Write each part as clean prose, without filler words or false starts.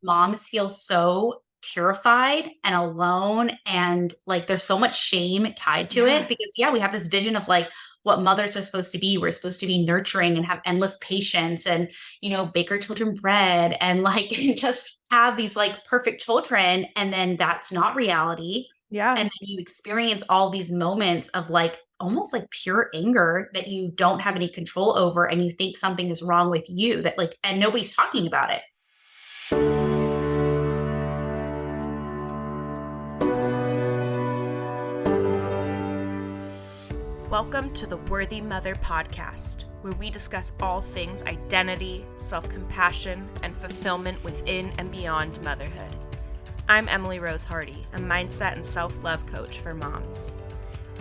moms feel so terrified and alone, and like there's so much shame tied to Yeah. it because yeah, we have this vision of like what mothers are supposed to be. We're supposed to be nurturing and have endless patience and bake our children bread and like just have these like perfect children, and then that's not reality. Yeah. And then you experience all these moments of like almost like pure anger that you don't have any control over, and you think something is wrong with you, that like, and nobody's talking about it. Welcome to the Worthy Mother podcast, where we discuss all things identity, self-compassion, and fulfillment within and beyond motherhood. I'm Emily Rose Hardy, a mindset and self-love coach for moms.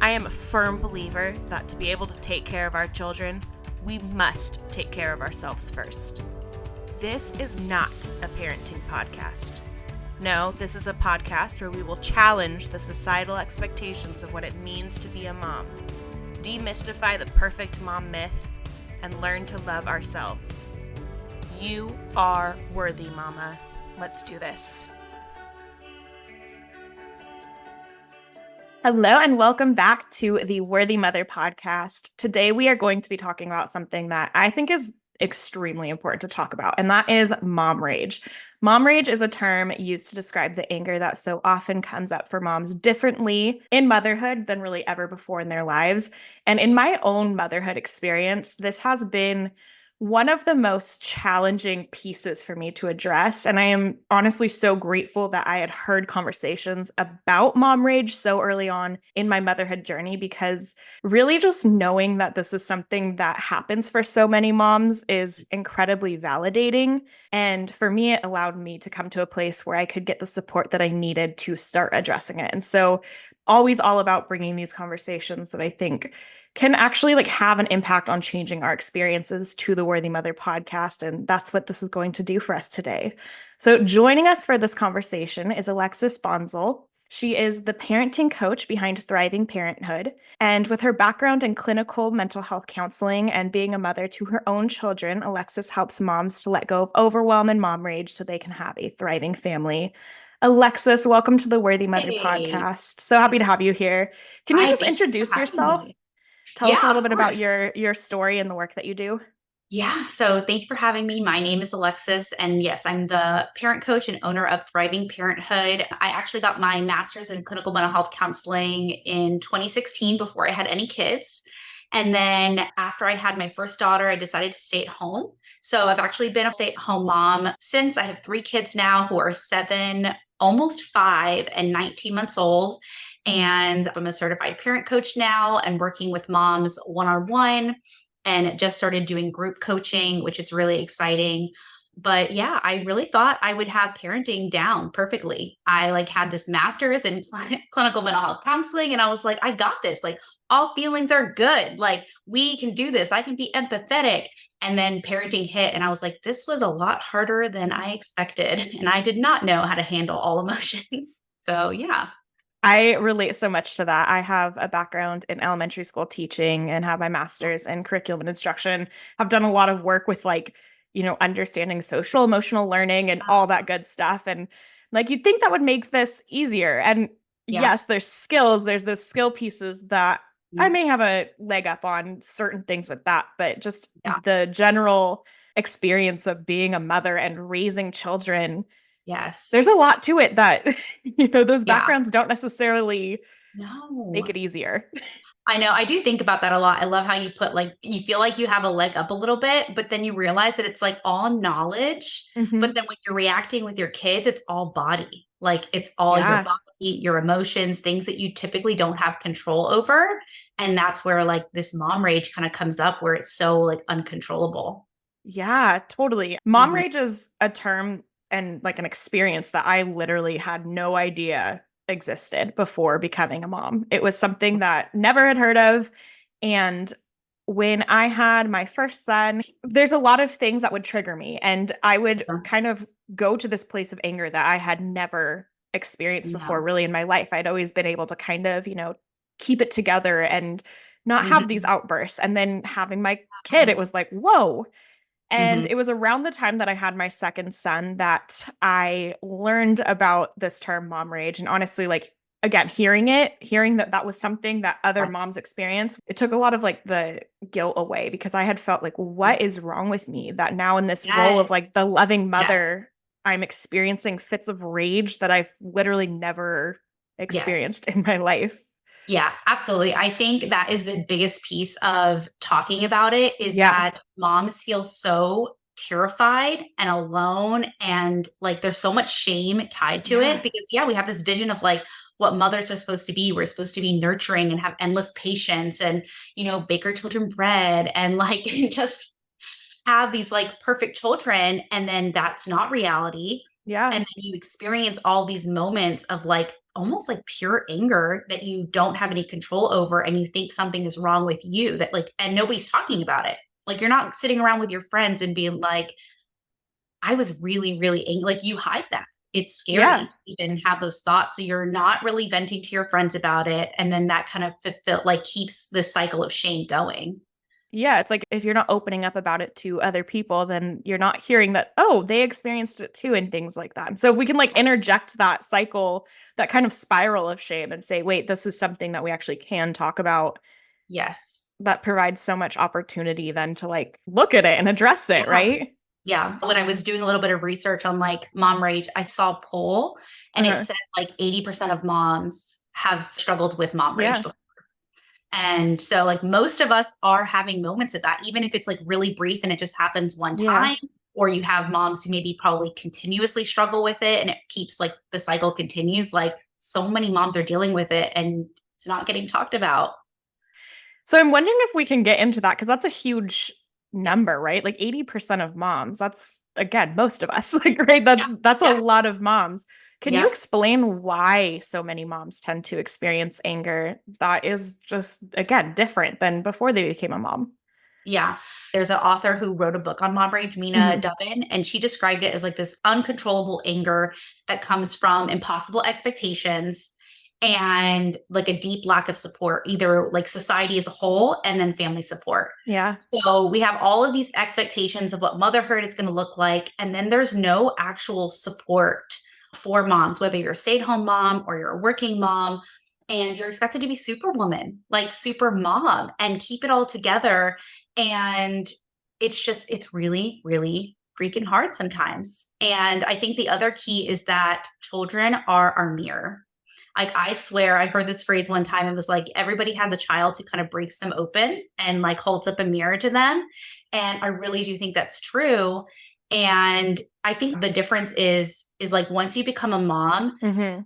I am a firm believer that to be able to take care of our children, we must take care of ourselves first. This is not a parenting podcast. No, this is a podcast where we will challenge the societal expectations of what it means to be a mom, demystify the perfect mom myth, and learn to love ourselves. You are worthy, mama. Let's do this. Hello and welcome back to the Worthy Mother podcast. Today we are going to be talking about something that I think is extremely important to talk about, and that is mom rage. Mom rage is a term used to describe the anger that so often comes up for moms differently in motherhood than really ever before in their lives. And in my own motherhood experience, this has been one of the most challenging pieces for me to address. And I am honestly so grateful that I had heard conversations about mom rage so early on in my motherhood journey, because really just knowing that this is something that happens for so many moms is incredibly validating. And for me, it allowed me to come to a place where I could get the support that I needed to start addressing it. And so, always all about bringing these conversations that I think can actually like have an impact on changing our experiences to the Worthy Mother podcast. And that's what this is going to do for us today. So joining us for this conversation is Alexis Bonsall. She is the parenting coach behind Thriving Parenthood. And with her background in clinical mental health counseling and being a mother to her own children, Alexis helps moms to let go of overwhelm and mom rage so they can have a thriving family. Alexis, welcome to the Worthy Mother Hey, podcast. So happy to have you here. Can you hi, just thank you for introduce having yourself? me. Tell us a Yeah, little of bit about course. your story and the work that you do. Yeah, so thank you for having me. My name is Alexis, and yes, I'm the parent coach and owner of Thriving Parenthood. I actually got my master's in clinical mental health counseling in 2016 before I had any kids. And then after I had my first daughter, I decided to stay at home. So I've actually been a stay-at-home mom since. I have three kids now who are 7, almost 5, and 19 months old. And I'm a certified parent coach now and working with moms one-on-one, and just started doing group coaching, which is really exciting. But yeah, I really thought I would have parenting down perfectly. I like had this master's in clinical mental health counseling, and I was like, I got this. Like, all feelings are good. Like, we can do this. I can be empathetic. And then parenting hit, and I was like, this was a lot harder than I expected. And I did not know how to handle all emotions. So yeah. I relate so much to that. I have a background in elementary school teaching and have my master's in curriculum and instruction. I've done a lot of work with understanding social emotional learning and all that good stuff. And like you'd think that would make this easier. And Yeah. yes, there's those skill pieces that I may have a leg up on certain things with that, but just Yeah. the general experience of being a mother and raising children, Yes. there's a lot to it that those Yeah. backgrounds don't necessarily make No. it easier. I know. I do think about that a lot. I love how you put like, you feel like you have a leg up a little bit, but then you realize that it's like all knowledge. But Hmm. then when you're reacting with your kids, it's all body. Like it's all your Yeah. body, your emotions, things that you typically don't have control over. And that's where like this mom rage kind of comes up, where it's so like uncontrollable. Yeah, totally. Mom Mhm. rage is a term and like an experience that I literally had no idea existed before becoming a mom. It was something that never had heard of. And when I had my first son, there's a lot of things that would trigger me. And I would kind of go to this place of anger that I had never experienced before, Yeah. really, in my life. I'd always been able to kind of, keep it together and not have these Mhm. outbursts. And then having my kid, it was like, whoa, And it was around the time that I had my second son that I learned about this term mom rage. And honestly, like, again, hearing that that was something that other Yes. moms experience, it took a lot of like the guilt away because I had felt like, what is wrong with me that now in this role of Yes. like the loving Yes. mother, I'm experiencing fits of rage that I've literally never Yes. experienced in my life. Yeah, absolutely. I think that is the biggest piece of talking about it is Yeah. that moms feel so terrified and alone and like there's so much shame tied to Yeah. it because we have this vision of like what mothers are supposed to be. We're supposed to be nurturing and have endless patience and, bake our children bread and like just have these like perfect children. And then that's not reality. Yeah. And then you experience all these moments of like almost like pure anger that you don't have any control over. And you think something is wrong with you that like, and nobody's talking about it. Like you're not sitting around with your friends and being like, I was really, really angry. Like you hide that. It's Yeah. scary to even have those thoughts. So you're not really venting to your friends about it. And then that kind of keeps this cycle of shame going. Yeah, it's like if you're not opening up about it to other people, then you're not hearing that, oh, they experienced it too, and things like that. And so if we can like interject that cycle, that kind of spiral of shame and say, wait, this is something that we actually can talk about, Yes. that provides so much opportunity then to like look at it and address it, Yeah. right? Yeah. When I was doing a little bit of research on like mom rage, I saw a poll and it Uh-huh. said like 80% of moms have struggled with mom rage Yeah. before. And so like most of us are having moments of that, even if it's like really brief and it just happens one Yeah. time, or you have moms who maybe probably continuously struggle with it and it keeps like the cycle continues. Like so many moms are dealing with it and it's not getting talked about. So I'm wondering if we can get into that because that's a huge number, right? Like 80% of moms. That's again most of us. Like, right? Yeah. That's a Yeah. lot of moms. Can you Yeah. explain why so many moms tend to experience anger that is just again different than before they became a mom? Yeah. There's an author who wrote a book on mom rage, Mina Mhm. Dubbin, and she described it as like this uncontrollable anger that comes from impossible expectations and like a deep lack of support, either like society as a whole and then family support. Yeah. So we have all of these expectations of what motherhood is going to look like. And then there's no actual support for moms, whether you're a stay-at-home mom or you're a working mom, and you're expected to be superwoman, like super mom and keep it all together. And it's really, really freaking hard sometimes. And I think the other key is that children are our mirror. Like I swear I heard this phrase one time. It was like everybody has a child who kind of breaks them open and like holds up a mirror to them. And I really do think that's true. And I think the difference is like once you become a mom, Mhm.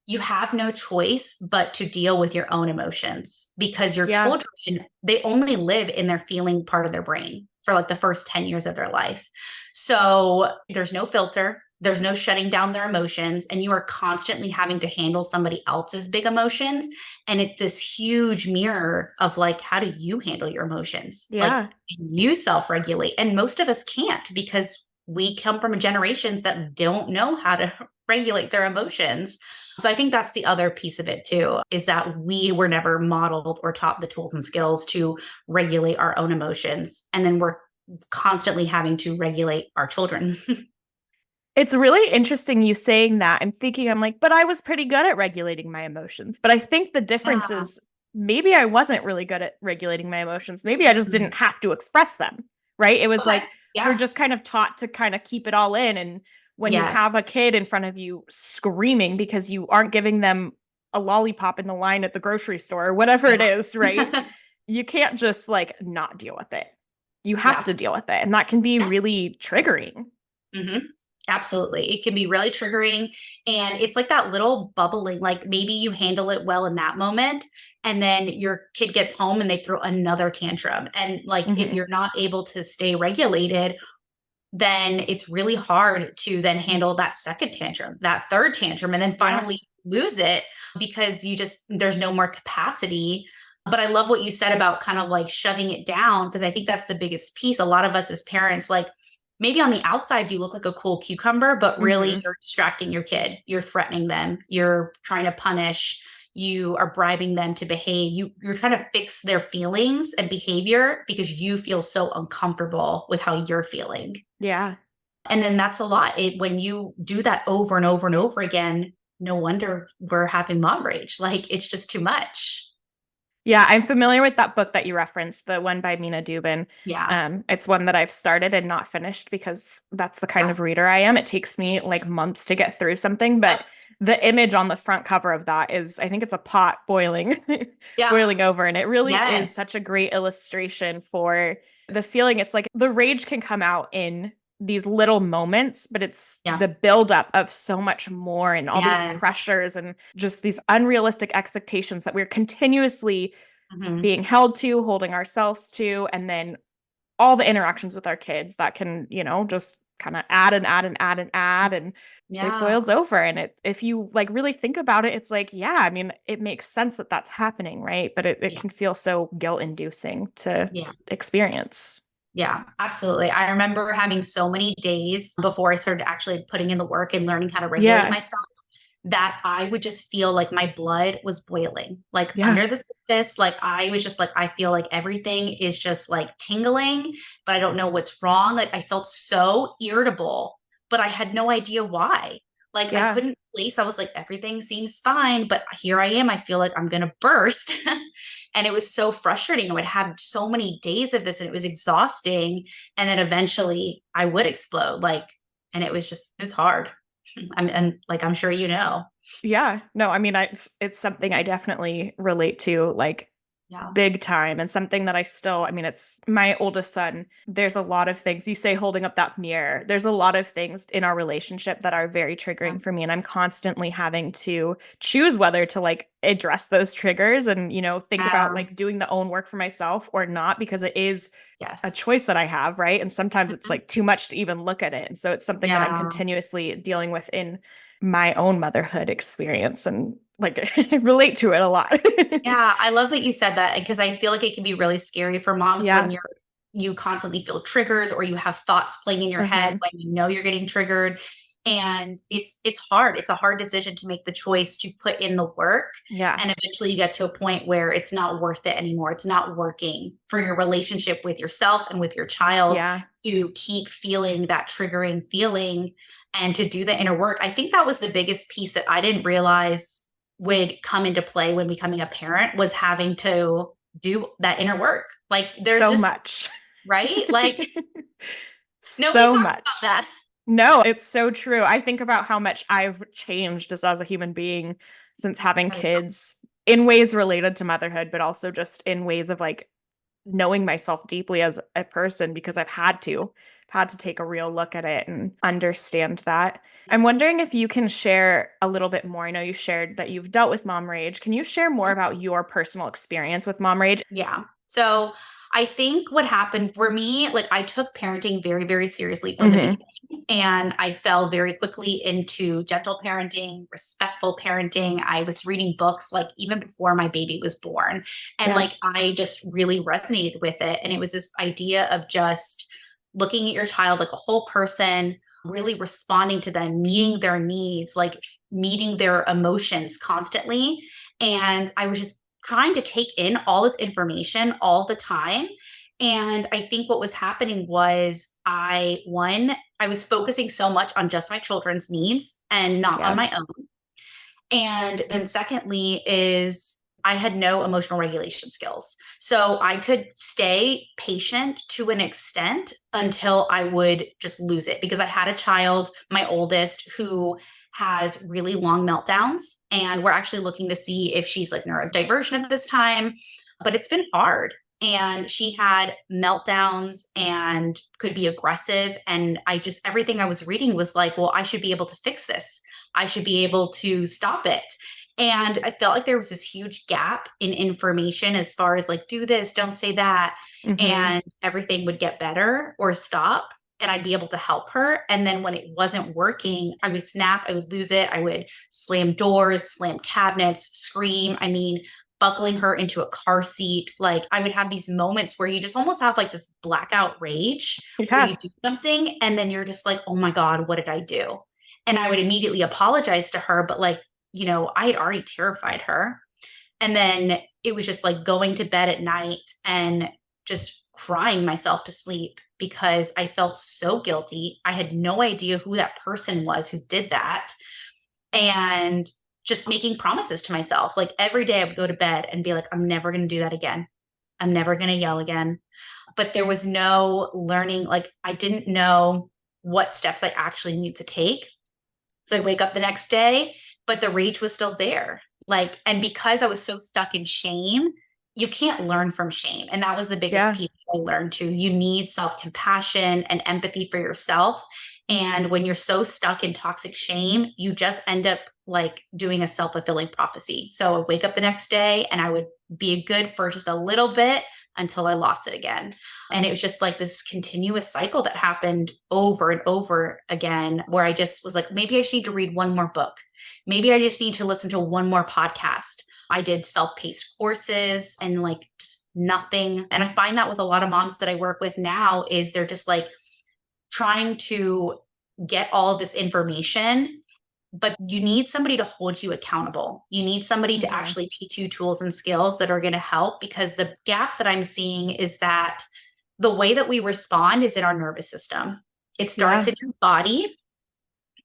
you have no choice but to deal with your own emotions because your Yeah. children, they only live in their feeling part of their brain for like the first 10 years of their life. So there's no filter, there's no shutting down their emotions, and you are constantly having to handle somebody else's big emotions. And it's this huge mirror of like, how do you handle your emotions? Like, Yeah. you self regulate. And most of us can't because we come from generations that don't know how to regulate their emotions. So I think that's the other piece of it too, is that we were never modeled or taught the tools and skills to regulate our own emotions. And then we're constantly having to regulate our children. It's really interesting you saying that. I'm like, but I was pretty good at regulating my emotions. But I think the difference Yeah. is maybe I wasn't really good at regulating my emotions. Maybe I just didn't have to express them, right? It was Okay. like we're Yeah. just kind of taught to kind of keep it all in. And when you Yes. have a kid in front of you screaming because you aren't giving them a lollipop in the line at the grocery store or whatever it is, right? You can't just like not deal with it. You have Yeah. to deal with it. And that can be Yeah. really triggering. Hmm. Absolutely. It can be really triggering. And it's like that little bubbling, like maybe you handle it well in that moment. And then your kid gets home and they throw another tantrum. And like if Mhm. you're not able to stay regulated, then it's really hard to then handle that second tantrum, that third tantrum, and then Yeah. finally lose it because there's no more capacity. But I love what you said about kind of like shoving it down because I think that's the biggest piece. A lot of us as parents, like maybe on the outside, you look like a cool cucumber, but really Mhm. you're distracting your kid. You're threatening them. You're trying to punish. you are bribing them to behave. You're trying to fix their feelings and behavior because you feel so uncomfortable with how you're feeling. Yeah. And then that's a lot. When you do that over and over and over again, no wonder we're having mom rage. Like, it's just too much. Yeah, I'm familiar with that book that you referenced, the one by Mina Dubin. Yeah. It's one that I've started and not finished because that's the kind Yeah. of reader I am. It takes me like months to get through something, but the image on the front cover of that is, I think it's a pot boiling, Yeah. boiling over. And it really is Yes. such a great illustration for the feeling. It's like the rage can come out in these little moments, but it's Yeah. the buildup of so much more and all these Yes. pressures and just these unrealistic expectations that we're continuously Mhm. being held to, holding ourselves to, and then all the interactions with our kids that can, just kind of add and add and add and add, and it Yeah. boils over. And if you like really think about it, it's like, yeah, I mean, it makes sense that that's happening, right? But it Yeah. can feel so guilt inducing to Yeah. experience. Yeah, absolutely. I remember having so many days before I started actually putting in the work and learning how to regulate Yeah. myself that I would just feel like my blood was boiling, like Yeah. under the surface. Like, I was just like, I feel like everything is just like tingling, but I don't know what's wrong. Like, I felt so irritable, but I had no idea why. Like, I Yeah. couldn't place. I was like, everything seems fine, but here I am. I feel like I'm going to burst. And it was so frustrating. I would have so many days of this and it was exhausting. And then eventually I would explode. Like, and it was hard. And like, I'm sure you know. Yeah. No, I mean, it's something I definitely relate to, like, Yeah. big time, and something that I mean, it's my oldest son. There's a lot of things you say, holding up that mirror. There's a lot of things in our relationship that are very Yeah. triggering for me. And I'm constantly having to choose whether to like address those triggers and, think about like doing the own work for myself or not, because it is a Yes. choice that I have, right? And sometimes it's Mhm. like too much to even look at it. And so it's something that I'm Yeah. continuously dealing with in my own motherhood experience, and like I relate to it a lot. Yeah. I love that you said that because I feel like it can be really scary for moms when Yeah. you constantly feel triggers or you have thoughts playing in your head Mhm. when you know you're getting triggered. And it's hard. It's a hard decision to make the choice to put in the work. Yeah. And eventually you get to a point where it's not worth it anymore. It's not working for your relationship with yourself and with your child Yeah. to keep feeling that triggering feeling and to do the inner work. I think that was the biggest piece that I didn't realize would come into play when becoming a parent was having to do that inner work. Like, there's So just, much. right? Like, nobody So talks about much. that. No, it's so true. I think about how much I've changed as a human being since having kids, in ways related to motherhood, but also just in ways of like knowing myself deeply as a person, because I've had to take a real look at it and understand that. I'm wondering if you can share a little bit more. I know you shared that you've dealt with mom rage. Can you share more about your personal experience with mom rage? Yeah. So I think what happened for me, like, I took parenting very, very seriously from the Mhm. beginning. And I fell very quickly into gentle parenting, respectful parenting. I was reading books like even before my baby was born. And Yeah. like, I just really resonated with it. And it was this idea of just looking at your child like a whole person, really responding to them, meeting their needs, like meeting their emotions constantly. And I was just trying to take in all this information all the time. And I think what was happening was I was focusing so much on just my children's needs and not on Yeah. my own. And then secondly is I had no emotional regulation skills. So I could stay patient to an extent until I would just lose it because I had a child, my oldest, who has really long meltdowns. And we're actually looking to see if she's like neurodivergent at this time. But it's been hard. And she had meltdowns and could be aggressive. And everything I was reading was like, well, I should be able to fix this. I should be able to stop it. And I felt like there was this huge gap in information as far as like, do this, don't say that. Mhm. And everything would get better or stop. And I'd be able to help her. And then when it wasn't working, I would snap, I would lose it. I would slam doors, slam cabinets, scream. I mean, buckling her into a car seat. Like, I would have these moments where you just almost have like this blackout rage where Yeah. you do something and then you're just like, oh my God, what did I do? And I would immediately apologize to her, but like, I had already terrified her. And then it was just like going to bed at night and just crying myself to sleep because I felt so guilty. I had no idea who that person was who did that. And just making promises to myself. Like every day I would go to bed and be like, I'm never going to do that again. I'm never going to yell again. But there was no learning. Like I didn't know what steps I actually need to take. So I wake up the next day, but the rage was still there. Like, and because I was so stuck in shame, you can't learn from shame. And that was the biggest piece I learned too. You need self-compassion and empathy for yourself. And when you're so stuck in toxic shame, you just end up like doing a self-fulfilling prophecy. So I would wake up the next day and I would be good for just a little bit until I lost it again. And it was just like this continuous cycle that happened over and over again, where I just was like, maybe I just need to read one more book. Maybe I just need to listen to one more podcast. I did self-paced courses and like just nothing. And I find that with a lot of moms that I work with now is they're just like trying to get all of this information, but you need somebody to hold you accountable. You need somebody to actually teach you tools and skills that are going to help, because the gap that I'm seeing is that the way that we respond is in our nervous system. It starts in your body.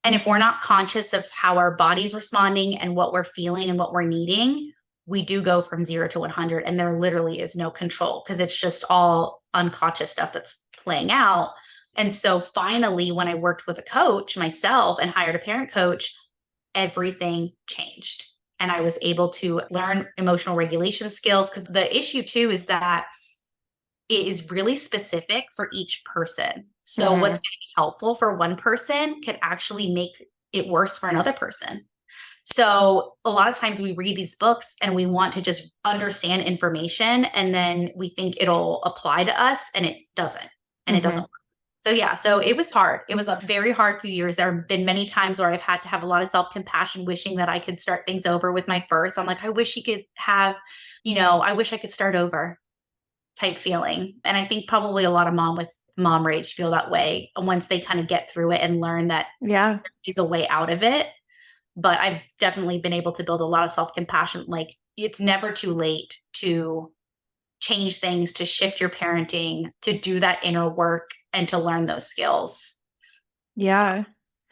And if we're not conscious of how our body's responding and what we're feeling and what we're needing, we do go from 0 to 100. And there literally is no control because it's just all unconscious stuff that's playing out. And so finally, when I worked with a coach myself and hired a parent coach, everything changed. And I was able to learn emotional regulation skills, because the issue too is that it is really specific for each person. So what's going to be helpful for one person could actually make it worse for another person. So a lot of times we read these books and we want to just understand information, and then we think it'll apply to us, and it doesn't. And it doesn't work. So yeah, so it was hard. It was a very hard few years. There have been many times where I've had to have a lot of self-compassion, wishing that I could start things over with my first. I'm like, I wish he could have, I wish I could start over type feeling. And I think probably a lot of mom with mom rage feel that way once they kind of get through it and learn that there is a way out of it. But I've definitely been able to build a lot of self-compassion. Like it's never too late to change things, to shift your parenting, to do that inner work and to learn those skills. Yeah.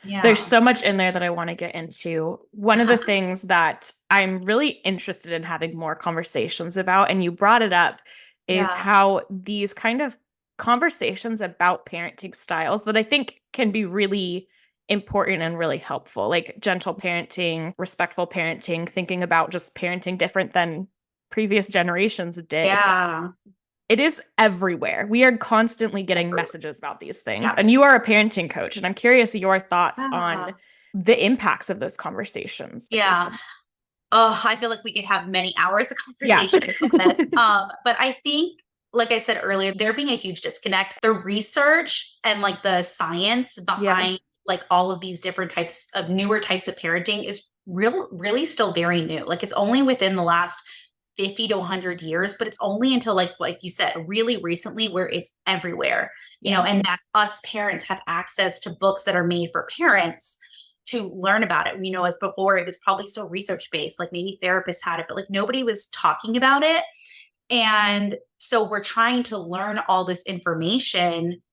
Yeah. There's so much in there that I want to get into. One of the things that I'm really interested in having more conversations about, and you brought it up, is how these kind of conversations about parenting styles that I think can be really important and really helpful, like gentle parenting, respectful parenting, thinking about just parenting different than previous generations did. Yeah. It is everywhere. We are constantly getting messages about these things. And you are a parenting coach, and I'm curious your thoughts on the impacts of those conversations. Yeah. Oh, I feel like we could have many hours of conversation on this. But I think, like I said earlier, there being a huge disconnect. The research and like the science behind like all of these different types of newer types of parenting is really still very new. Like it's only within the last 50 to 100 years, but it's only until like you said, really recently where it's everywhere, and that us parents have access to books that are made for parents to learn about it. As before, it was probably still research-based, like maybe therapists had it, but like nobody was talking about it. And so we're trying to learn all this information,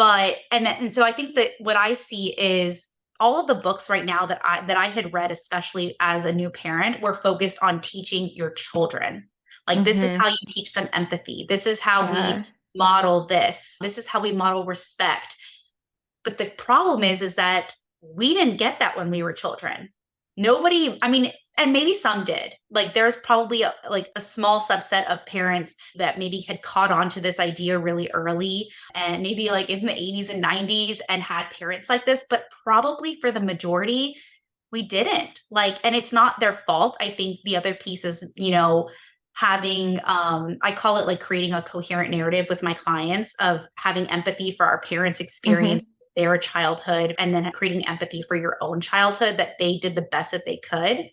and so I think that what I see is all of the books right now that I had read, especially as a new parent, were focused on teaching your children. Like this is how you teach them empathy. This is how we model this. This is how we model respect. But the problem is that we didn't get that when we were children. Nobody, and maybe some did. Like there's probably a small subset of parents that maybe had caught on to this idea really early, and maybe like in the 80s and 90s and had parents like this, but probably for the majority, we didn't. And it's not their fault. I think the other piece is, having, I call it like creating a coherent narrative with my clients of having empathy for our parents' experience, their childhood, and then creating empathy for your own childhood, that they did the best that they could.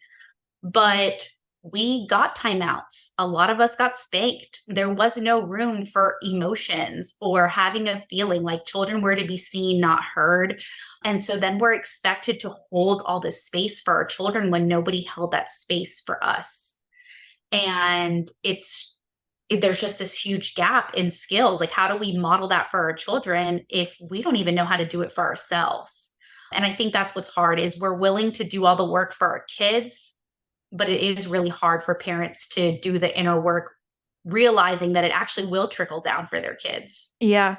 But we got timeouts. A lot of us got spanked. There was no room for emotions or having a feeling. Like children were to be seen, not heard. And so then we're expected to hold all this space for our children when nobody held that space for us. And there's just this huge gap in skills. Like, how do we model that for our children if we don't even know how to do it for ourselves? And I think that's what's hard is we're willing to do all the work for our kids, but it is really hard for parents to do the inner work, realizing that it actually will trickle down for their kids. Yeah.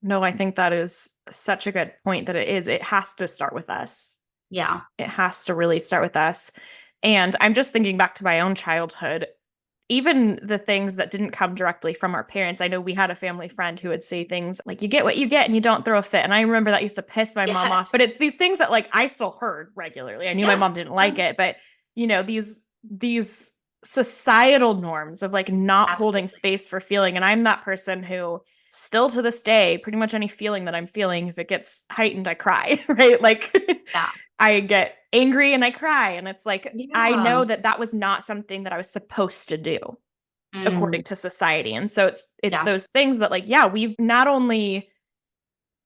No, I think that is such a good point that it has to start with us. Yeah. It has to really start with us. And I'm just thinking back to my own childhood, even the things that didn't come directly from our parents. I know we had a family friend who would say things like, you get what you get and you don't throw a fit. And I remember that used to piss my mom off, but it's these things that like I still heard regularly. I knew my mom didn't like it, but these societal norms of like not holding space for feeling. And I'm that person who still to this day, pretty much any feeling that I'm feeling, if it gets heightened, I cry, right? Like I get angry and I cry. And it's like, I know that was not something that I was supposed to do according to society. And so it's those things that like, we've not only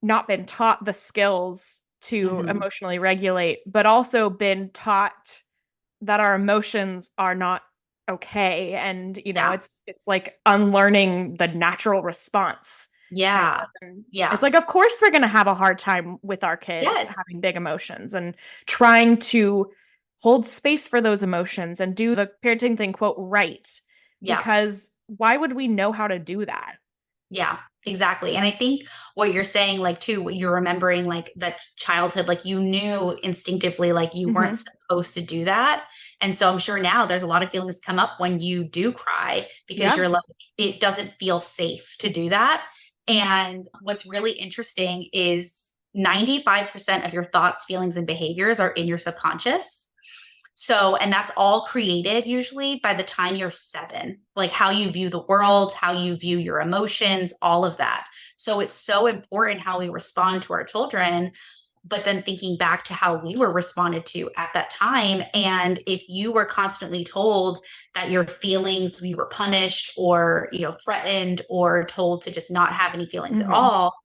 not been taught the skills to emotionally regulate, but also been taught that our emotions are not okay. And, it's like unlearning the natural response. Yeah. It's like, of course, we're going to have a hard time with our kids having big emotions and trying to hold space for those emotions and do the parenting thing, quote, right. Because why would we know how to do that? Yeah, exactly. And I think what you're saying, like, too, what you're remembering, like that childhood, like you knew instinctively, like you weren't supposed to do that. And so I'm sure now there's a lot of feelings come up when you do cry because you're like, it doesn't feel safe to do that. And what's really interesting is 95% of your thoughts, feelings, and behaviors are in your subconscious. So, and that's all created usually by the time you're 7, like how you view the world, how you view your emotions, all of that. So it's so important how we respond to our children, but then thinking back to how we were responded to at that time. And if you were constantly told that your feelings, we were punished or, threatened or told to just not have any feelings at all,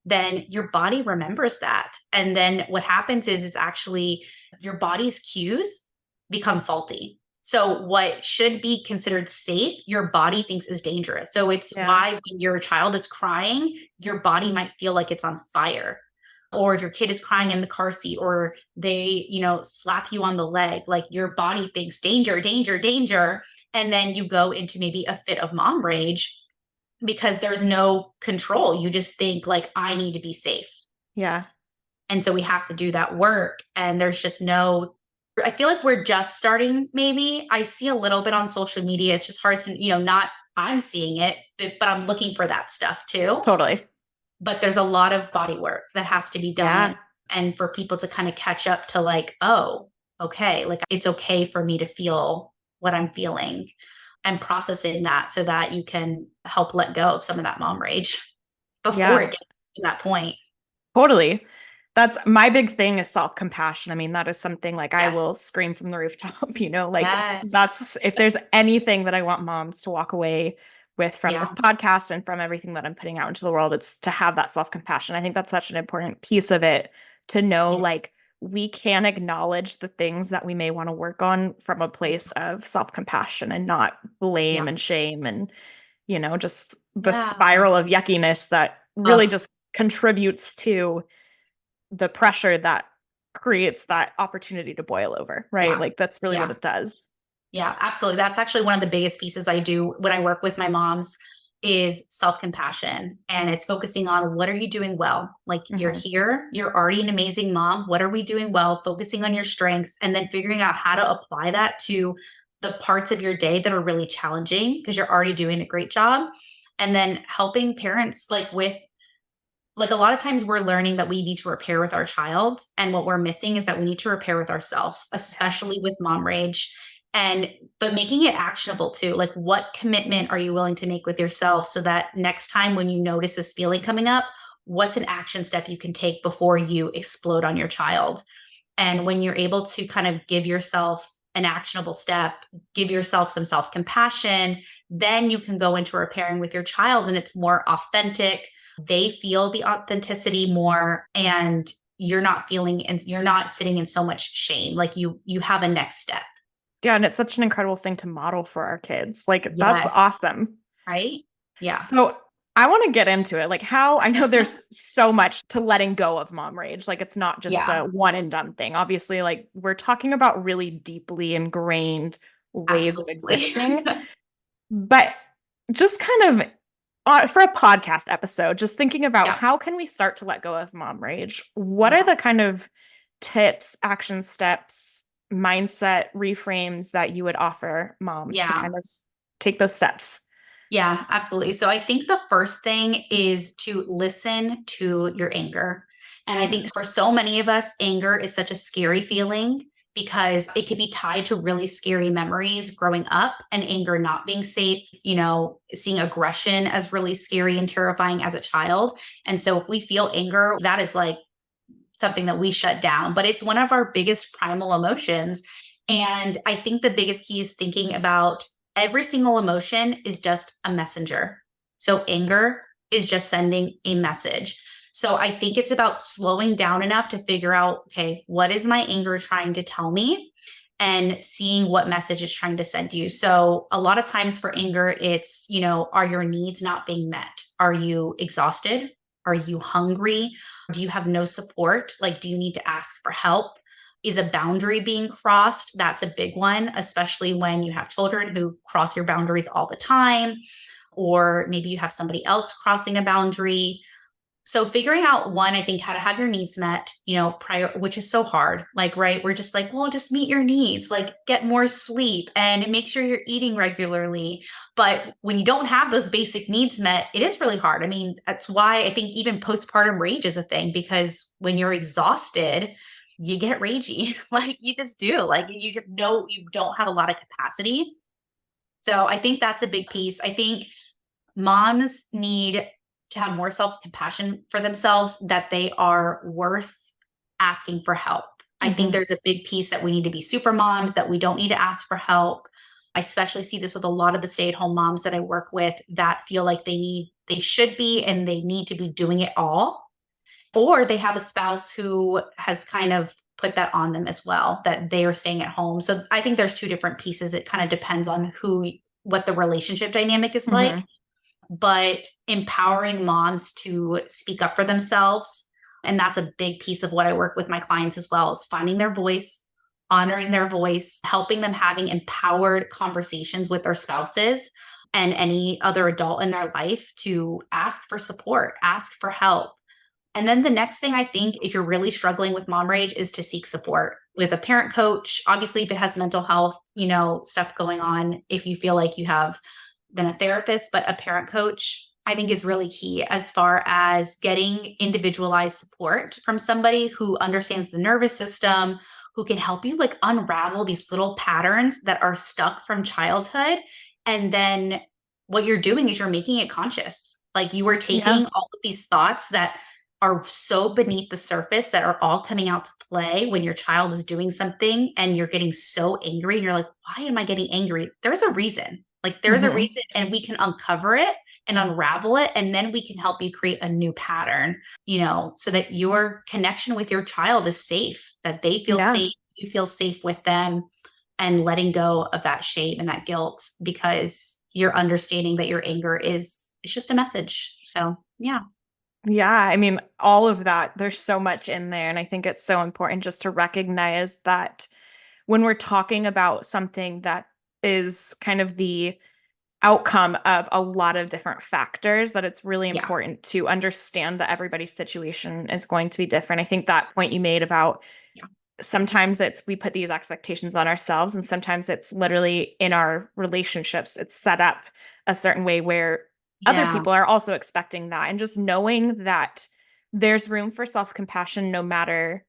then your body remembers that. And then what happens is actually your body's cues become faulty. So what should be considered safe, your body thinks is dangerous. So it's why when your child is crying, your body might feel like it's on fire. Or if your kid is crying in the car seat or they, slap you on the leg, like your body thinks danger, danger, danger. And then you go into maybe a fit of mom rage because there's no control. You just think like, I need to be safe. Yeah. And so we have to do that work. And there's just I feel like we're just starting, maybe. I see a little bit on social media. It's just hard to, I'm seeing it, but I'm looking for that stuff too. Totally. But there's a lot of body work that has to be done. And for people to kind of catch up to like, oh, okay, like it's okay for me to feel what I'm feeling and processing that so that you can help let go of some of that mom rage before it gets to that point. Totally. That's my big thing is self-compassion. I mean, that is something like I will scream from the rooftop, that's, if there's anything that I want moms to walk away with from this podcast and from everything that I'm putting out into the world, it's to have that self-compassion. I think that's such an important piece of it to know, like, we can acknowledge the things that we may want to work on from a place of self-compassion and not blame and shame and, just the spiral of yuckiness that really just contributes to the pressure that creates that opportunity to boil over, right? Like that's really what it does. Yeah, absolutely. That's actually one of the biggest pieces I do when I work with my moms is self-compassion. And it's focusing on what are you doing well? Like you're here, you're already an amazing mom. What are we doing well? Focusing on your strengths and then figuring out how to apply that to the parts of your day that are really challenging because you're already doing a great job. And then helping parents with a lot of times we're learning that we need to repair with our child. And what we're missing is that we need to repair with ourselves, especially with mom rage. But making it actionable too. Like what commitment are you willing to make with yourself so that next time when you notice this feeling coming up, what's an action step you can take before you explode on your child? And when you're able to kind of give yourself an actionable step, give yourself some self-compassion, then you can go into repairing with your child and it's more authentic. They feel the authenticity more, and you're not feeling and you're not sitting in so much shame. Like you have a next step. Yeah, and it's such an incredible thing to model for our kids. Like, that's Yes. awesome. Right? Yeah. So I want to get into it. Like, how I know there's so much to letting go of mom rage. Like, it's not just Yeah. a one and done thing. Obviously, like, we're talking about really deeply ingrained ways of Absolutely. existing. But just kind of for a podcast episode, just thinking about Yeah. how can we start to let go of mom rage? What Yeah. are the kind of tips, action steps, mindset reframes that you would offer moms to Yeah. kind of take those steps? Yeah, absolutely. So I think the first thing is to listen to your anger. And I think for so many of us, anger is such a scary feeling because it can be tied to really scary memories growing up, and anger not being safe, seeing aggression as really scary and terrifying as a child. And so if we feel anger, that is like something that we shut down, but it's one of our biggest primal emotions. And I think the biggest key is thinking about every single emotion is just a messenger. So anger is just sending a message. So I think it's about slowing down enough to figure out, okay, what is my anger trying to tell me? And seeing what message it's trying to send you. So a lot of times for anger, it's, are your needs not being met? Are you exhausted? Are you hungry? Do you have no support? Like, do you need to ask for help? Is a boundary being crossed? That's a big one, especially when you have children who cross your boundaries all the time, or maybe you have somebody else crossing a boundary. So figuring out one, I think, how to have your needs met, prior, which is so hard. Like, right, we're just like, well, just meet your needs, like get more sleep and make sure you're eating regularly. But when you don't have those basic needs met, it is really hard. I mean, that's why I think even postpartum rage is a thing, because when you're exhausted, you get ragey. Like you just do. Like you don't have a lot of capacity. So I think that's a big piece. I think moms need to have more self-compassion for themselves, that they are worth asking for help. I think there's a big piece that we need to be super moms, that we don't need to ask for help. I especially see this with a lot of the stay-at-home moms that I work with that feel like they should be, and they need to be doing it all. Or they have a spouse who has kind of put that on them as well, that they are staying at home. So I think there's two different pieces. It kind of depends on what the relationship dynamic is like. But empowering moms to speak up for themselves. And that's a big piece of what I work with my clients as well, is finding their voice, honoring their voice, helping them having empowered conversations with their spouses and any other adult in their life to ask for support, ask for help. And then the next thing I think, if you're really struggling with mom rage, is to seek support with a parent coach. Obviously, if it has mental health, stuff going on, if you feel like you have than a therapist, but a parent coach, I think is really key as far as getting individualized support from somebody who understands the nervous system, who can help you like unravel these little patterns that are stuck from childhood. And then what you're doing is you're making it conscious. Like you are taking all of these thoughts that are so beneath the surface, that are all coming out to play when your child is doing something and you're getting so angry and you're like, why am I getting angry? There's a reason. Like there's a reason, and we can uncover it and unravel it. And then we can help you create a new pattern, so that your connection with your child is safe, that they feel safe, you feel safe with them, and letting go of that shame and that guilt, because you're understanding that your anger it's just a message. So, yeah. Yeah, I mean, all of that, there's so much in there. And I think it's so important just to recognize that when we're talking about something that is kind of the outcome of a lot of different factors, that it's really important to understand that everybody's situation is going to be different. I think that point you made about sometimes we put these expectations on ourselves, and sometimes it's literally in our relationships, it's set up a certain way where other people are also expecting that. And just knowing that there's room for self-compassion no matter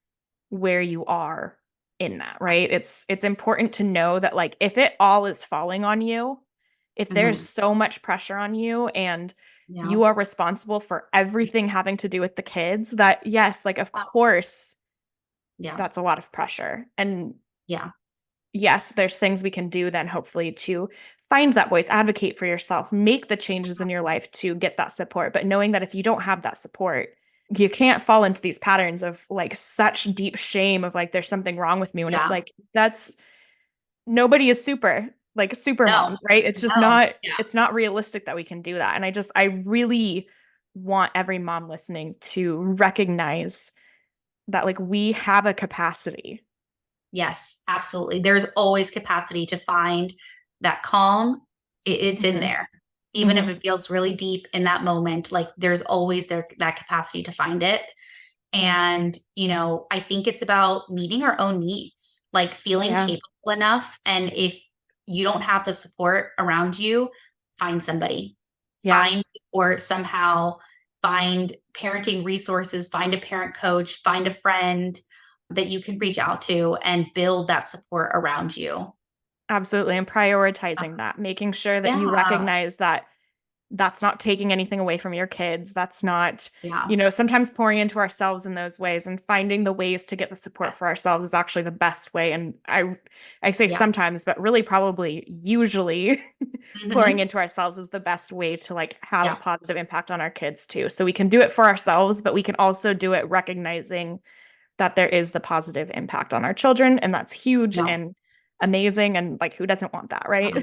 where you are in that, right? It's important to know that, like, if it all is falling on you, if there's so much pressure on you and you are responsible for everything having to do with the kids, that yes, like of course, that's a lot of pressure. And Yeah. yes, there's things we can do then hopefully to find that voice, advocate for yourself, make the changes in your life to get that support. But knowing that if you don't have that support, you can't fall into these patterns of like such deep shame of like, there's something wrong with me. When it's Yeah. like, that's nobody is super No. mom, right? It's just No. not, Yeah. it's not realistic that we can do that. And I really want every mom listening to recognize that like we have a capacity. Yes, absolutely. There's always capacity to find that calm. It's in Mhm. there. Even if Mhm. it feels really deep in that moment, like there's always that capacity to find it. And, I think it's about meeting our own needs, like feeling Yeah. capable enough. And if you don't have the support around you, find somebody, Yeah. find or somehow find parenting resources, find a parent coach, find a friend that you can reach out to and build that support around you. Absolutely. And prioritizing that, making sure that you Yeah. recognize that that's not taking anything away from your kids. That's not, Yeah. sometimes pouring into ourselves in those ways and finding the ways to get the support for Yes. ourselves is actually the best way. And I say Yeah. sometimes, but really probably usually pouring Mhm. into ourselves is the best way to like have a Yeah. positive impact on our kids too. So we can do it for ourselves, but we can also do it recognizing that there is the positive impact on our children. And that's huge Yeah. and amazing. And like, who doesn't want that, right?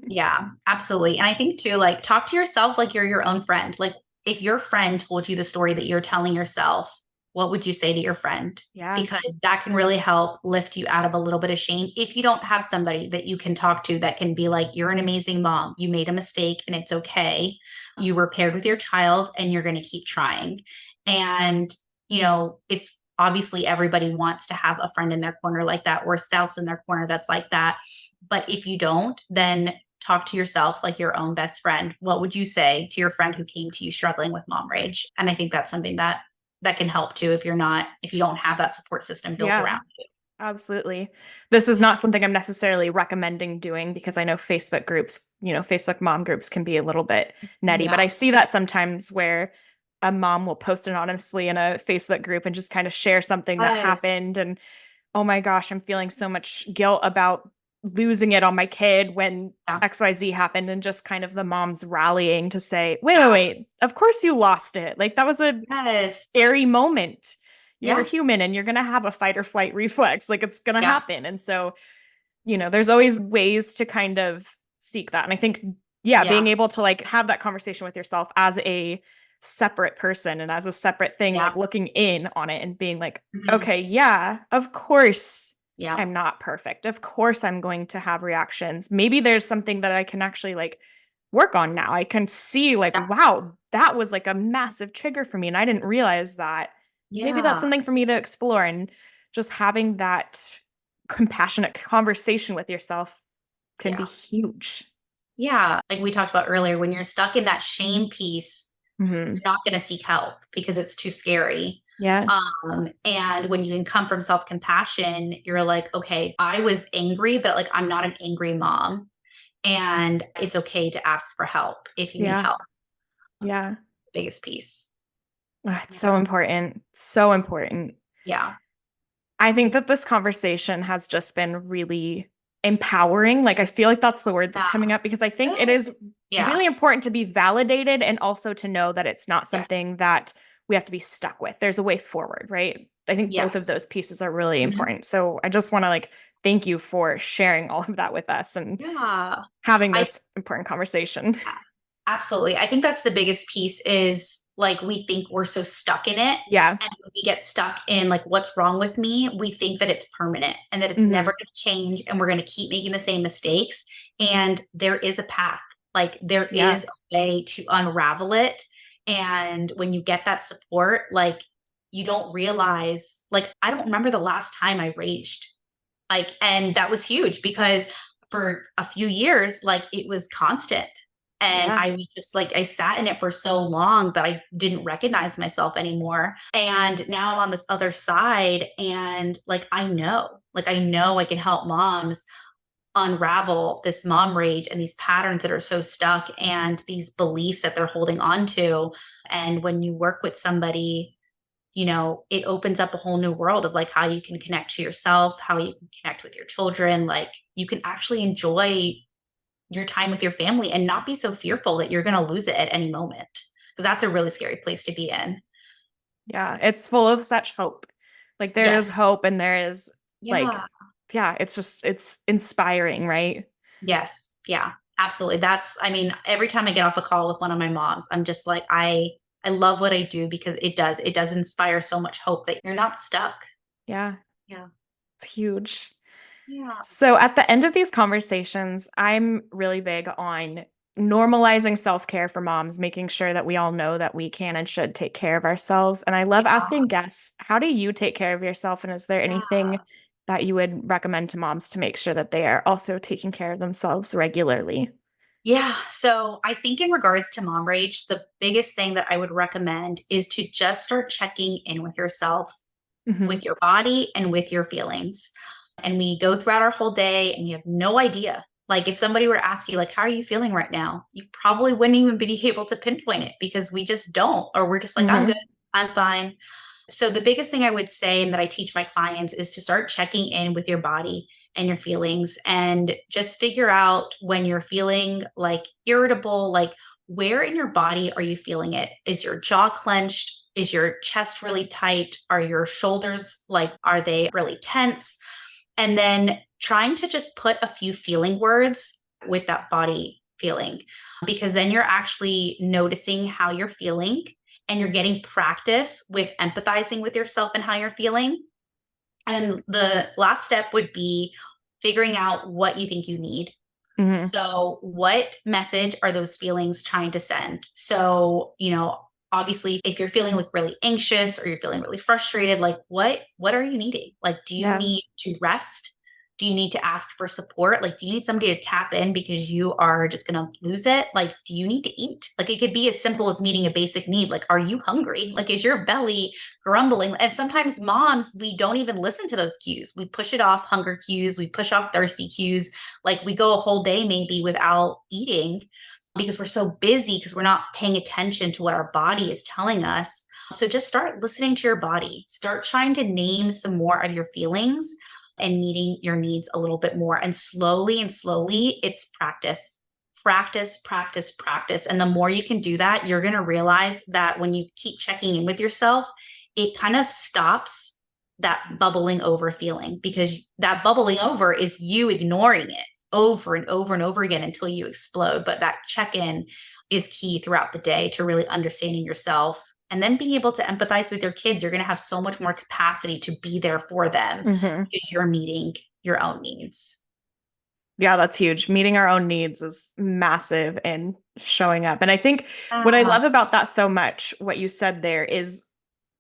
Yeah, absolutely. And I think too, like talk to yourself like you're your own friend. Like if your friend told you the story that you're telling yourself, what would you say to your friend? Yeah. Because that can really help lift you out of a little bit of shame. If you don't have somebody that you can talk to that can be like, you're an amazing mom, you made a mistake and it's okay. You were paired with your child and you're going to keep trying. And, it's obviously everybody wants to have a friend in their corner like that or a spouse in their corner that's like that. But if you don't, then talk to yourself like your own best friend. What would you say to your friend who came to you struggling with mom rage? And I think that's something that can help too if you don't have that support system built Yeah. around you. Absolutely. This is not something I'm necessarily recommending doing because I know Facebook groups, Facebook mom groups can be a little bit nutty, Yeah. but I see that sometimes where a mom will post anonymously in a Facebook group and just kind of share something that Yes. happened. And oh my gosh, I'm feeling so much guilt about losing it on my kid when Yeah. XYZ happened. And just kind of the moms rallying to say, wait, wait, Yeah. wait, of course you lost it. Like that was a Yes. scary moment. You're Yeah. human and you're going to have a fight or flight reflex. Like it's going to Yeah. happen. And so, there's always ways to kind of seek that. And I think, yeah, Yeah. being able to like have that conversation with yourself as a separate person and as a separate thing, Yeah. like looking in on it and being like, Mhm. okay, yeah, of course Yeah. I'm not perfect. Of course I'm going to have reactions. Maybe there's something that I can actually like work on now. I can see like, Yeah. wow, that was like a massive trigger for me. And I didn't realize that. Maybe that's Yeah. something for me to explore, and just having that compassionate conversation with yourself can be Yeah. huge. Yeah. Like we talked about earlier, when you're stuck in that shame piece, Mhm. you're not going to seek help because it's too scary. Yeah. And when you can come from self compassion, you're like, okay, I was angry, but like, I'm not an angry mom. And it's okay to ask for help if you need Yeah. help. Yeah. Biggest piece. It's so important. So important. Yeah. I think that this conversation has just been really empowering. Like, I feel like that's the word that's Yeah. coming up because I think it is Yeah. really important to be validated and also to know that it's not Yes. something that we have to be stuck with. There's a way forward, right? I think both of Yes. those pieces are really Mhm. important. So I just want to like thank you for sharing all of that with us and Yeah. having I this important conversation. Absolutely. I think that's the biggest piece is like we think we're so stuck in it. Yeah. And when we get stuck in like what's wrong with me, we think that it's permanent and that it's Hmm. never going to change and we're going to keep making the same mistakes. And there is a path. Like there Yeah. is a way to unravel it. And when you get that support, like you don't realize, like, I don't remember the last time I raged. Like, and that was huge because for a few years, like it was constant. And Yeah. I was just like, I sat in it for so long, but I didn't recognize myself anymore. And now I'm on this other side. And like, I know I can help moms unravel this mom rage and these patterns that are so stuck and these beliefs that they're holding on to. And when you work with somebody, it opens up a whole new world of like how you can connect to yourself, how you can connect with your children. Like you can actually enjoy your time with your family and not be so fearful that you're going to lose it at any moment. Because that's a really scary place to be in. Yeah, it's full of such hope. Like there is Yes. hope and there is like, Yeah. yeah, it's inspiring, right? Yes. Yeah. Absolutely. I mean, every time I get off a call with one of my moms, I'm just like, I love what I do because it does inspire so much hope that you're not stuck. Yeah, Yeah. it's huge. Yeah. So at the end of these conversations, I'm really big on normalizing self-care for moms, making sure that we all know that we can and should take care of ourselves. And I love Yeah. asking guests, how do you take care of yourself? And is there anything Yeah. that you would recommend to moms to make sure that they are also taking care of themselves regularly? Yeah. So I think in regards to mom rage, the biggest thing that I would recommend is to just start checking in with yourself, Hmm. with your body, and with your feelings. And we go throughout our whole day and you have no idea. Like if somebody were to ask you, like, how are you feeling right now? You probably wouldn't even be able to pinpoint it because we just don't, or we're just like, I'm good, Hmm. I'm fine. So the biggest thing I would say and that I teach my clients is to start checking in with your body and your feelings and just figure out when you're feeling like irritable, like where in your body are you feeling it? Is your jaw clenched? Is your chest really tight? Are your shoulders like, are they really tense? And then trying to just put a few feeling words with that body feeling, because then you're actually noticing how you're feeling and you're getting practice with empathizing with yourself and how you're feeling. And the last step would be figuring out what you think you need. Hmm. So, what message are those feelings trying to send? So, obviously, if you're feeling like really anxious or you're feeling really frustrated, like what are you needing? Like, do you Yeah. need to rest? Do you need to ask for support? Like, do you need somebody to tap in because you are just gonna lose it? Like, do you need to eat? Like, it could be as simple as meeting a basic need. Like, are you hungry? Like, is your belly grumbling? And sometimes moms, we don't even listen to those cues. We push it off hunger cues, we push off thirsty cues, like we go a whole day maybe without eating because we're so busy because we're not paying attention to what our body is telling us. So just start listening to your body. Start trying to name some more of your feelings and meeting your needs a little bit more. And slowly, it's practice. Practice, practice, practice. And the more you can do that, you're going to realize that when you keep checking in with yourself, it kind of stops that bubbling over feeling, because that bubbling over is you ignoring it over and over and over again until you explode. But that check in is key throughout the day to really understanding yourself and then being able to empathize with your kids. You're going to have so much more capacity to be there for them Hmm. because you're meeting your own needs. Yeah, that's huge. Meeting our own needs is massive in showing up. And I think what I Ah, love about that so much, what you said there, is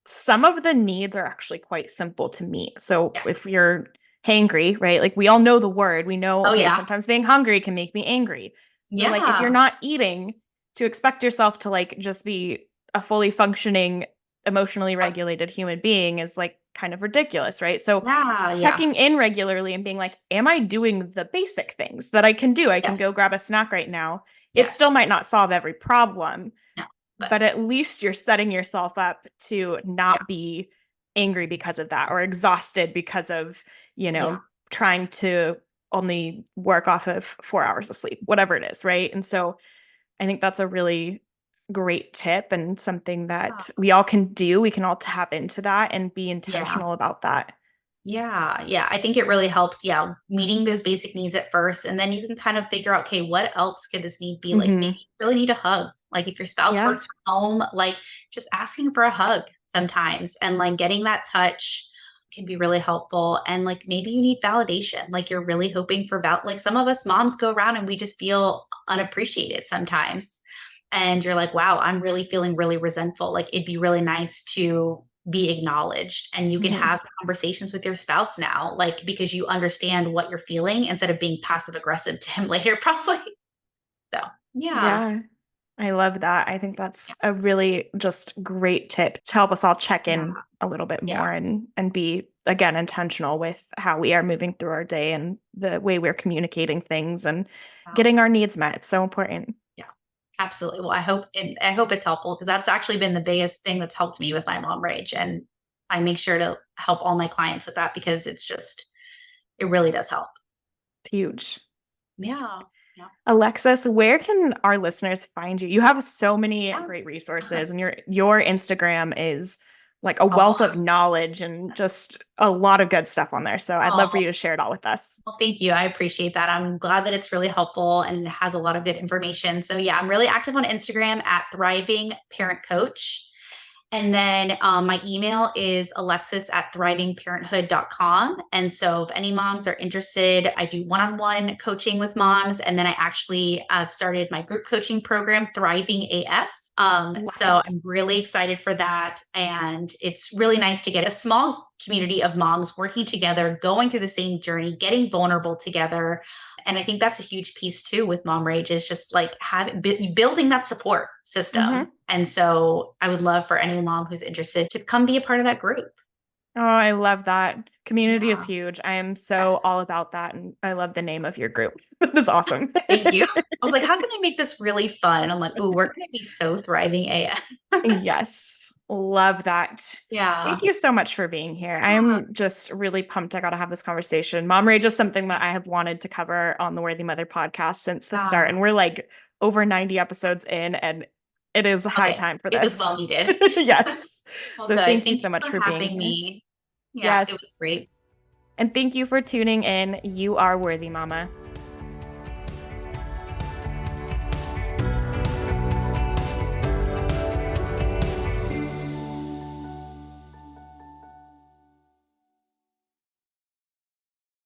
some of the needs are actually quite simple to meet. So if yes. you're hangry, right? Like we all know the word. We know, Oh, okay, yeah. sometimes being hungry can make me angry. So like if you're Yeah. not eating, to expect yourself to like just be a fully functioning, emotionally regulated human being is like kind of ridiculous, right? So Yeah. Yeah. checking in regularly and being like, am I doing the basic things that I can do? I can go Yes. grab a snack right now. It still Yes. might not solve every problem, No. But but at least you're setting yourself up to yeah. not be angry because of that or exhausted because of, Yeah. trying to only work off of 4 hours of sleep, whatever it is, right? And so I think that's a really great tip and something that we all can do. We can all tap into that and be Yeah. intentional about that. Yeah, yeah. I think it really helps. Yeah, meeting those basic needs at first, and then you can kind of figure out, okay, what else could this need be? Like maybe Hmm. you really need a hug. Like if your spouse Yeah. works from home, like just asking for a hug sometimes and like getting that touch can be really helpful. And like maybe you need validation. Like you're really hoping for like some of us moms go around and we just feel unappreciated sometimes. And you're like, wow, I'm really feeling really resentful. Like it'd be really nice to be acknowledged, and you can Hmm. have conversations with your spouse now, like because you understand what you're feeling instead of being passive aggressive to him later, probably. So, yeah. Yeah. I love that. I think Yeah. that's a really just great tip to help us all check Yeah. in a little bit Yeah. more and be again intentional with how we are moving through our day and the way we're communicating things and Yeah. getting our needs met. It's so important. Yeah. Absolutely. Well, I hope it's helpful because that's actually been the biggest thing that's helped me with my mom rage. And I make sure to help all my clients with that because it really does help. Huge. Yeah. Yeah. Alexis, where can our listeners find you? You have so many Yeah. great resources, and your Instagram is like a wealth of knowledge and just a lot of good stuff on there. So I'd love for you to share it all with us. Well, thank you. I appreciate that. I'm glad that it's really helpful and it has a lot of good information. So yeah, I'm really active on Instagram at Thriving Parent Coach. And then my email is alexis@thrivingparenthood.com. And so if any moms are interested, I do one-on-one coaching with moms. And then I actually started my group coaching program, Thriving AF. So I'm really excited for that. And it's really nice to get a small community of moms working together, going through the same journey, getting vulnerable together. And I think that's a huge piece too with Mom Rage is just like building that support system. Mhm. And so I would love for any mom who's interested to come be a part of that group. Oh, I love that. Community is Yeah. huge. I am so Yes. all about that. And I love the name of your group. That is awesome. Thank you. I was like, how can I make this really fun? And I'm like, ooh, we're going to be so thriving AF. Yes. Love that. Yeah. Thank you so much for being here. I'm just really pumped I got to have this conversation. Mom rage is something that I have wanted to cover on the Worthy Mother podcast since the start. And we're like over 90 episodes in, and it is high time for this. It was well needed. Yes. Well, so good. thank you so much for being having here. me. Yeah, Yes. it was great. And thank you for tuning in. You are worthy, Mama.